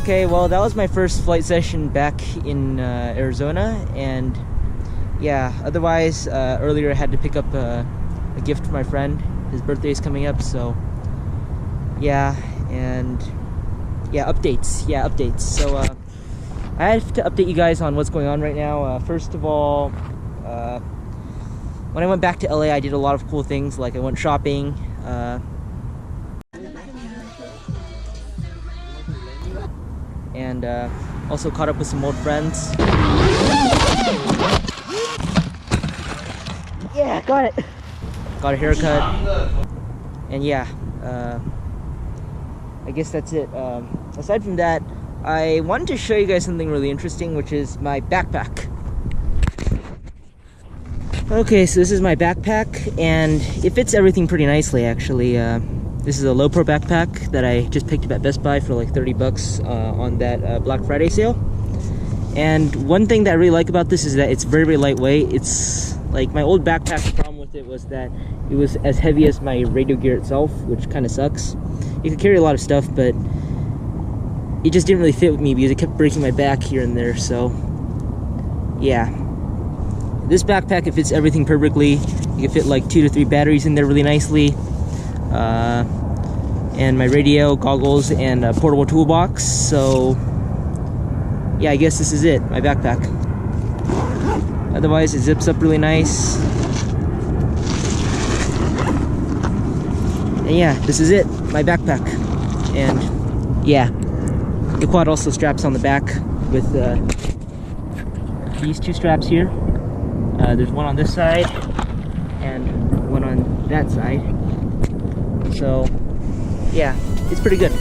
Okay, well, that was my first flight session back in Arizona, and yeah, otherwise, earlier I had to pick up a gift for my friend. His birthday is coming up, so yeah, and yeah, updates. So I have to update you guys on what's going on right now. First of all, when I went back to LA, I did a lot of cool things, like I went shopping, and also caught up with some old friends. Yeah, got it. Got a haircut, and yeah, I guess that's it. Aside from that, I wanted to show you guys something really interesting, which is my backpack. Okay, so this is my backpack, and it fits everything pretty nicely, actually. This is a low pro backpack that I just picked up at Best Buy for like 30 bucks on that Black Friday sale. And one thing that I really like about this is that it's very, very lightweight. It's like my old backpack, the problem with it was that it was as heavy as my radio gear itself, which kind of sucks. You could carry a lot of stuff, but it just didn't really fit with me because it kept breaking my back here and there. So yeah, this backpack, it fits everything perfectly. You can fit like 2 to 3 batteries in there really nicely, and my radio, goggles, and a portable toolbox. So yeah, I guess this is it, my backpack. Otherwise, it zips up really nice. And yeah, this is it, my backpack. And yeah, the quad also straps on the back with these 2 straps here. There's one on this side and one on that side. So yeah, it's pretty good.